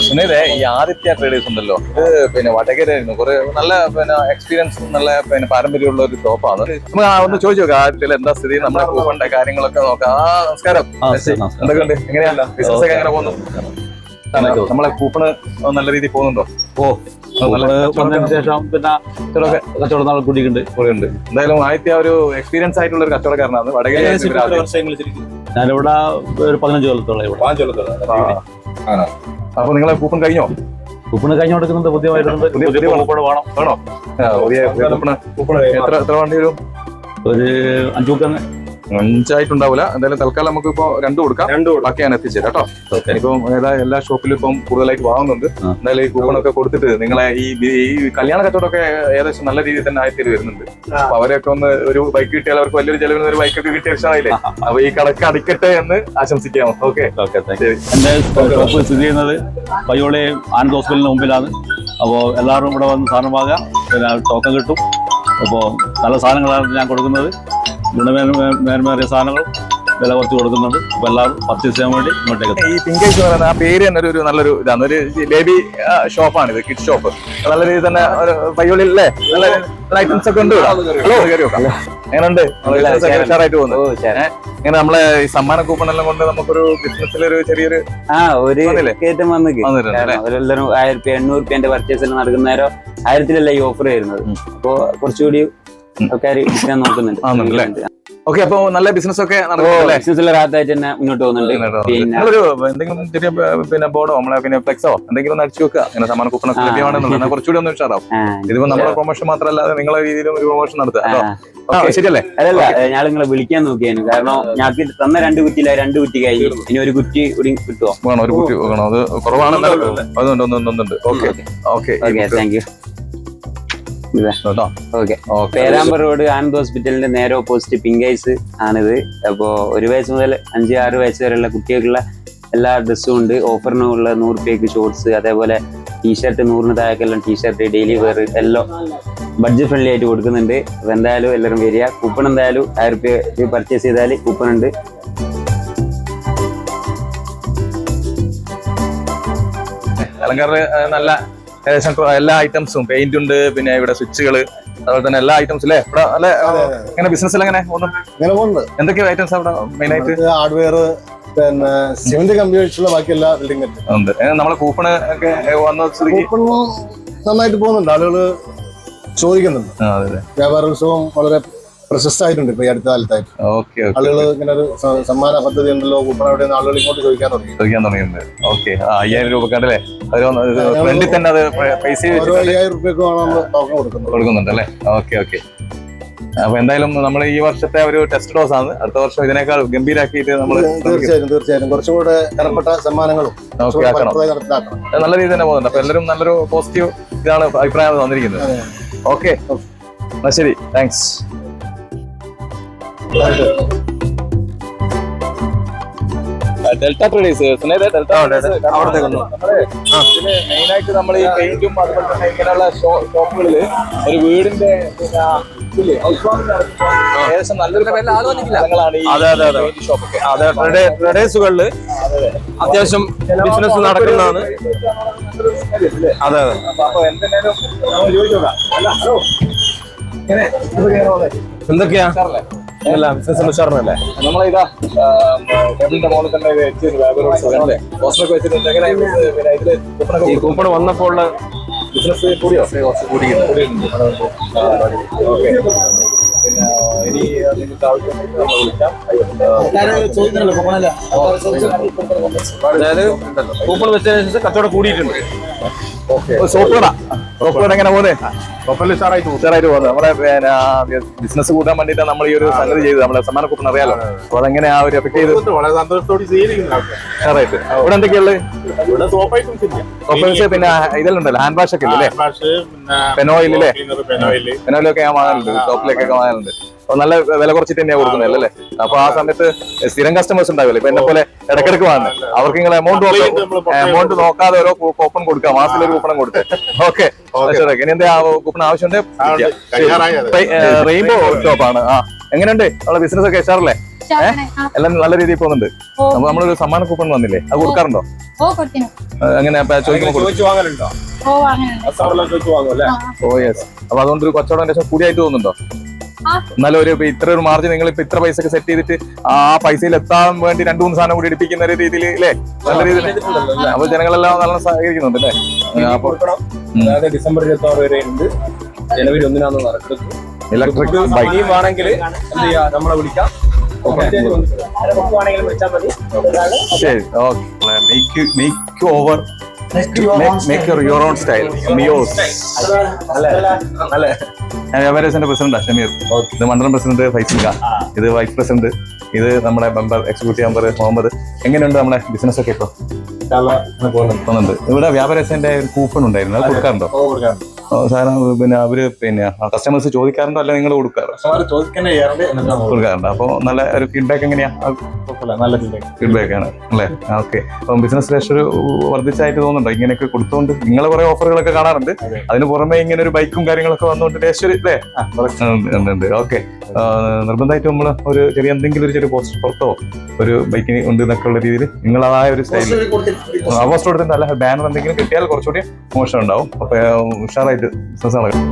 സുനീതെ, ഈ ആദിത്യ ട്രേഡേഴ്സ് ഉണ്ടല്ലോ, ഇത് പിന്നെ വടകരയായിരുന്നു. കുറെ നല്ല എക്സ്പീരിയൻസ്, നല്ല പാരമ്പര്യമുള്ള ഒരു ഷോപ്പാണ്. നമുക്ക് ഒന്ന് ചോദിച്ചു നോക്കാം ആദിത്യയിൽ എന്താ സ്ഥിതി, നമ്മുടെ കൂപ്പണിന്റെ കാര്യങ്ങളൊക്കെ നോക്കാം. നമസ്കാരം, എന്തൊക്കെയുണ്ട്, എങ്ങനെയല്ല ബിസിനസ് ഒക്കെ എങ്ങനെ പോകുന്നു? നമ്മളെ കൂപ്പണ് നല്ല രീതിയിൽ പോകുന്നുണ്ടോ? ശേഷം പിന്നെ കച്ചവടം നാളെ കൂടിയുണ്ട്. എന്തായാലും ആദിത്യ ഒരു എക്സ്പീരിയൻസ് ആയിട്ടുള്ള ഒരു കച്ചവടക്കാരനാണ്. വടകര ഞാനിവിടെ ഒരു 15 കൊല്ലത്തോളം. അപ്പൊ നിങ്ങളെ കൂപ്പൺ കഴിഞ്ഞോ? കൂപ്പണ് കഴിഞ്ഞു കൊടുക്കുന്നുണ്ട്. പുതിയ കൂപ്പണ് വേണം. എത്ര വണ്ടി വരും? ഒരു 5 കൂപ്പൺ. 5 ആയിട്ടുണ്ടാവില്ല. എന്തായാലും തൽക്കാലം നമുക്ക് ഇപ്പൊ 2 കൊടുക്കാം. ബാക്കി ഞാൻ എത്തിച്ചേരാം കേട്ടോ. ഇപ്പം എല്ലാ ഷോപ്പിലും ഇപ്പം കൂടുതലായിട്ട് വാങ്ങുന്നുണ്ട്. എന്തായാലും ഈ കൂപ്പണൊക്കെ കൊടുത്തിട്ട് നിങ്ങളെ ഈ കല്യാണ കച്ചവടമൊക്കെ ഏകദേശം നല്ല രീതിയിൽ തന്നെ ആയിത്തീര് വരുന്നുണ്ട്. അപ്പൊ അവരൊക്കെ ഒന്ന് ഒരു ബൈക്ക് കിട്ടിയാൽ അവർക്ക് വലിയൊരു ചെലവിന് ഒരു ബൈക്കൊക്കെ കിട്ടിയ ഇഷ്ടമായില്ലേ? അപ്പൊ ഈ കടക്ക് അടിക്കട്ടെ എന്ന് ആശംസിക്കാം. ഓക്കെ, എന്റെ ഷോപ്പ് സ്ഥിതി ചെയ്യുന്നത് പയ്യോളി ആനന്ദ് ഹോസ്പിറ്റലിന് മുമ്പിലാണ്. അപ്പോൾ എല്ലാവരും ഇവിടെ വന്ന് സാധനം വാങ്ങാം. പിന്നെ ടോക്കൺ കിട്ടും. അപ്പോൾ നല്ല സാധനങ്ങളാണ് ഞാൻ കൊടുക്കുന്നത്. ഗുണമേന്മേറിയ സാധനങ്ങൾ വില കുറച്ച് കൊടുക്കുന്നുണ്ട്. അപ്പൊ എല്ലാവരും പർച്ചേസ് ചെയ്യാൻ വേണ്ടി ഇങ്ങോട്ടേക്ക്. ഈ പിങ്കേഴ്സ് എന്ന് പറയുന്ന ആ പേര് തന്നെ ഒരു നല്ലൊരു ഇതാണ്. ഒരു ബേബി ഷോപ്പാണ് ഇത്, കിഡ് ഷോപ്പ്. നല്ല രീതിയിൽ തന്നെ പയ്യോളിയിലെ നല്ല ഐറ്റംസ് ഒക്കെ ഉണ്ട്. എങ്ങനെയുണ്ട്? ഉഷാറായിട്ട് പോകുന്നു. ഇങ്ങനെ നമ്മളെ ഈ സമ്മാന കൂപ്പൺ എല്ലാം കൊണ്ട് നമുക്കൊരു ബിസിനസ്സിലൊരു ചെറിയൊരു കയറ്റം വന്നിട്ടും 800 പർച്ചേസ് നടക്കുന്നേരോ 1000-ലല്ല ഈ ഓഫർ വരുന്നത്. അപ്പൊ കുറച്ചുകൂടി ആൾക്കാർ നോക്കുന്നുണ്ട്. ഓക്കെ, അപ്പൊ നല്ല ബിസിനസ് ഒക്കെ റാത്തായിട്ട് തന്നെ മുന്നോട്ട് പോകുന്നുണ്ട്. എന്തെങ്കിലും ചെറിയ ബോർഡോ നമ്മളെ ഫ്ലെക്സോ എന്തെങ്കിലും ഒന്ന് അടിച്ചു വെക്കുക. അങ്ങനെ സമ്മാന കൂപ്പണൊക്കെ ലഭ്യമാണെന്നുള്ളത് കുറച്ചുകൂടി ഒന്ന് ഉഷാറാവും. ഇതിപ്പോ നമ്മുടെ പ്രൊമോഷൻ മാത്രമല്ല, നിങ്ങളെ രീതിയിലും ഒരു പ്രൊമോഷൻ നടത്തുക. ശരിയല്ലേ? അതല്ല, ഞാൻ നിങ്ങളെ വിളിക്കാൻ നോക്കിയായിരുന്നു. കാരണം ഞങ്ങൾക്ക് തന്ന 2 കുറ്റിയില്ല, 2 കുറ്റി കഴിഞ്ഞു. ഇനി ഒരു കുറ്റി കൂടി കിട്ടുമോ? വേണോ? ഒരു കുറ്റി വേണോ? അത് കുറവാണ്. അതുണ്ട്. Okay, thank you. Perambra road Anand ഹോസ്പിറ്റലിന്റെ നേരെ ഓപ്പോസിറ്റ് പിങ്കൈസ് ആണിത്. അപ്പോ 1 വയസ്സ് മുതൽ 5-6 വയസ്സ് വരെയുള്ള കുട്ടികൾക്കുള്ള എല്ലാ ഡ്രസ്സും ഉണ്ട്. ഓഫറിനുള്ള 100 രൂപയ്ക്ക് ഷോർട്സ്, അതേപോലെ ടീഷർട്ട് 100 താഴേക്കെല്ലാം ടീഷർട്ട്, ഡെയിലി വെയർ എല്ലാം ബഡ്ജറ്റ് ഫ്രണ്ട്ലി ആയിട്ട് കൊടുക്കുന്നുണ്ട്. അപ്പൊ എന്തായാലും എല്ലാവരും വരിക. കൂപ്പൺ എന്തായാലും 1000 രൂപ പർച്ചേസ് ചെയ്താൽ കൂപ്പൺ ഉണ്ട്. അലങ്കാര നല്ല ഏകദേശം എല്ലാ ഐറ്റംസും, പെയിന്റ് ഉണ്ട്, പിന്നെ ഇവിടെ സ്വിച്ചുകള്, അതുപോലെ തന്നെ എല്ലാ ഐറ്റംസും അല്ലേ ഇവിടെ? അല്ലെ, എങ്ങനെ ബിസിനസ് എല്ലാം എങ്ങനെ പോകുന്നുണ്ട്? എന്തൊക്കെയാ ഐറ്റംസ് അവിടെ മെയിൻ ആയിട്ട്? ഹാർഡ്വെയർ, പിന്നെ സിമന്റ് കമ്പിയുള്ള ബാക്കി എല്ലാ ബിൽഡിംഗ് ഉണ്ട്. നമ്മളെ കൂപ്പണ് ഒക്കെ വന്ന നന്നായിട്ട് പോകുന്നുണ്ട്. ആളുകള് ചോദിക്കുന്നുണ്ട്. വ്യാപാരോത്സവം വളരെ പ്രശസ്തമായിട്ടുണ്ട് ഇപ്പൊ ഈ അടുത്ത കാലത്തായിട്ട്. ആളുകൾ ഇങ്ങനെ ഒരു സമ്മാന പദ്ധതി ഉണ്ടല്ലോ, കൂപ്പൺ എവിടെയാണ് ആളുകൾ ഇങ്ങോട്ട് ചോദിക്കാൻ തുടങ്ങിയിട്ടുണ്ട്. ഓക്കെ, 5000 രൂപക്കല്ലേ? ഫ്രണ്ടിൽ തന്നെ അത് പൈസ 5000 രൂപയ്ക്ക് നമ്മൾ ടോക്കൺ കൊടുക്കുന്നുണ്ട് അല്ലേ? ഓക്കെ. അപ്പൊ എന്തായാലും നമ്മൾ ഈ വർഷത്തെ ഒരു ടെസ്റ്റ് ഡോസ് ആണ്. അടുത്ത വർഷം ഇതിനേക്കാൾ ഗംഭീരാക്കിയിട്ട് നമ്മൾ തീർച്ചയായും കുറച്ചും കൂടെ കനപ്പെട്ട സമ്മാനങ്ങളും നല്ല രീതിയിൽ തന്നെ പോകുന്നുണ്ട്. അപ്പൊ എല്ലാവരും നല്ലൊരു പോസിറ്റീവ് ഇതാണ് അഭിപ്രായം തന്നിരിക്കുന്നത്. ഓക്കെ, എന്നാ ശരി, താങ്ക്സ്. ഡെൽറ്റ ട്രേഡേഴ്സ് മെയിനായിട്ട് നമ്മൾ ഈ പെയിന്റും അതുപോലെ തന്നെ ഇങ്ങനെയുള്ള ഷോപ്പുകളില് ഒരു വീടിന്റെ ഏകദേശം നല്ലൊരു സ്ഥലങ്ങളാണ് ഈ പെയിന്റ് ഷോപ്പൊക്കെ. അതെ, ട്രേഡേഴ്സുകളില് അത്യാവശ്യം ബിസിനസ് നടക്കുന്നതാണ്. അതെ, അപ്പൊ എന്തെങ്കിലും എന്തൊക്കെയാ ബിസിനസ് ഉഷാറിനല്ലേ? നമ്മളിതാ ടേബിളിന്റെ മുകളിൽ തന്നെ വെച്ചിട്ടുണ്ട്. ഈ കൂപ്പൺ വന്നപ്പോൾ ബിസിനസ് കൂടിയോ? കൂടിയിട്ടുണ്ട്. പിന്നെ ഇനി നിങ്ങൾക്ക് ആവശ്യമുണ്ടെങ്കിൽ വിളിക്കാം. അതായത് കൂപ്പൺ വെച്ചതിന് ശേഷം കച്ചവടം കൂടിയിട്ടുണ്ട്. സോപ്പുകട എങ്ങനെ പോകുന്നത്? ഉഷാറായിട്ട് പോകുന്നത്. നമ്മുടെ ബിസിനസ് കൂട്ടാൻ വേണ്ടിയിട്ടാണ് നമ്മൾ ഈ ഒരു സംഗതി ചെയ്തത്. നമ്മളെ സമ്മാന കൂപ്പൺ അറിയാലോ. അപ്പൊ അതെങ്ങനെ ആ ഒരു എഫക്ട് ചെയ്ത് വളരെ സന്തോഷത്തോടെ ഉഷാറായിട്ട്. ഇവിടെ എന്തൊക്കെയുള്ളത്? പിന്നെ ഇതെല്ലാം ഉണ്ടല്ലോ, ഹാൻഡ് വാഷ് ഒക്കെ ഇല്ലേ? പെനോയിലേ? പെനോയിലൊക്കെ ഞാൻ വാങ്ങാനുണ്ട്, ഷോപ്പിലേക്കൊക്കെ വാങ്ങാനുണ്ട്. അപ്പൊ നല്ല വില കുറച്ചിട്ട് തന്നെയാണ് കൊടുക്കുന്നത് അല്ലേ? അപ്പൊ ആ സമയത്ത് സ്ഥിരം കസ്റ്റമേഴ്സ് ഉണ്ടാവില്ല. ഇപ്പൊ എന്നെ പോലെ ഇടക്കിടക്ക് വാങ്ങുന്നത്. അവർക്ക് നിങ്ങൾ എമൗണ്ട് നോക്കാതെ ഓരോ കൂപ്പൺ കൊടുക്കാം. മാസത്തിൽ ഒരു കൂപ്പൺ കൊടുത്ത്. ഓക്കെ, ഇനി എന്താ കൂപ്പൺ ആവശ്യമുണ്ട്? റെയിൻബോ ഷോപ്പാണ്. എങ്ങനെയുണ്ട് നമ്മളെ ബിസിനസ് ഒക്കെ ഉഷാറല്ലേ? എല്ലാം നല്ല രീതിയിൽ പോകുന്നുണ്ട്. അപ്പൊ നമ്മളൊരു സമ്മാന കൂപ്പൺ വന്നില്ലേ, അത് കൊടുക്കാറുണ്ടോ? അങ്ങനെ ചോദിക്കുമ്പോൾ ചോദിച്ചു വാങ്ങലുണ്ടോ? ചോദിച്ചു വാങ്ങും അല്ലേ? Oh yes. അപ്പൊ അതുകൊണ്ട് ഒരു കച്ചവടം ശേഷം കൂടിയായിട്ട് തോന്നുന്നുണ്ടോ? എന്നാലും ഒരു ഇത്ര ഒരു മാർജിൻ നിങ്ങൾ ഇപ്പൊ ഇത്ര പൈസ സെറ്റ് ചെയ്തിട്ട് ആ പൈസയിൽ എത്താൻ വേണ്ടി 2-3 സാധനം കൂടി എടുപ്പിക്കുന്ന ഒരു രീതിയിൽ അല്ലേ, നല്ല രീതിയിൽ. അപ്പൊ ജനങ്ങളെല്ലാം നല്ല സഹകരിക്കുന്നുണ്ട് അല്ലേ? അപ്പൊ ഡിസംബർ 26 വരെ ഉണ്ട്. ജനുവരി 1 നടക്കുന്നത്. ഇലക്ട്രിക് ബൈക്ക് വേണമെങ്കിൽ എന്ത് ചെയ്യാ, നമ്മളെ വിളിക്കാം. ശരി, okay. Make over make your own style മിയോസ്. വ്യാപാരേഴ്സിന്റെ പ്രസിഡന്റാ ഷമീർ. ഇത് മണ്ഡലം പ്രസിഡന്റ് ഫൈസൽ ഖാൻ, ഇത് വൈസ് പ്രസിഡന്റ്, ഇത് നമ്മുടെ മെമ്പർ എക്സിക്യൂട്ടീവ് മെമ്പർ മുഹമ്മദ്. എങ്ങനെയുണ്ട് നമ്മുടെ ബിസിനസ് ഒക്കെ ഇപ്പൊ? പോകുന്നുണ്ട്. ഇവിടെ വ്യാപാരേഴ്സിന്റെ ഒരു കൂപ്പൺ ഉണ്ടായിരുന്നു, അത് കൊടുക്കാറുണ്ടോ? സാധാരണ പിന്നെ അവര് കസ്റ്റമേഴ്സ് ചോദിക്കാറുണ്ടോ അല്ല നിങ്ങൾ കൊടുക്കാറുണ്ട്? അപ്പൊ നല്ല ഒരു ഫീഡ്ബാക്ക് എങ്ങനെയാ? നല്ല ഫീഡ്ബാക്ക് ആണ് അല്ലേ? ഓക്കെ. അപ്പം ബിസിനസ് ലേശം ഒരു വർദ്ധിച്ചായിട്ട് തോന്നുന്നുണ്ടോ ഇങ്ങനെയൊക്കെ കൊടുത്തോണ്ട്? നിങ്ങൾ കുറെ ഓഫറുകളൊക്കെ കാണാറുണ്ട്, അതിന് പുറമെ ഇങ്ങനെ ഒരു ബൈക്കും കാര്യങ്ങളൊക്കെ വന്നുകൊണ്ട് ലേശം അല്ലേ? ഉണ്ട്. ഓക്കെ. നിർബന്ധമായിട്ട് നമ്മൾ ഒരു ചെറിയ എന്തെങ്കിലും ഒരു ചെറിയ പോസ്റ്റർ പുറത്തോ ഒരു ബൈക്കിന് ഉണ്ട് എന്നൊക്കെ ഉള്ള രീതിയിൽ നിങ്ങളതായ ഒരു സ്റ്റൈലിൽ പോസ്റ്റർ കൊടുത്തിട്ട് അല്ല ബാനർ എന്തെങ്കിലും കിട്ടിയാൽ കുറച്ചുകൂടി മോശം ഉണ്ടാവും. അപ്പൊ ഉഷാറായിട്ട് ബിസിനസ് നടക്കും.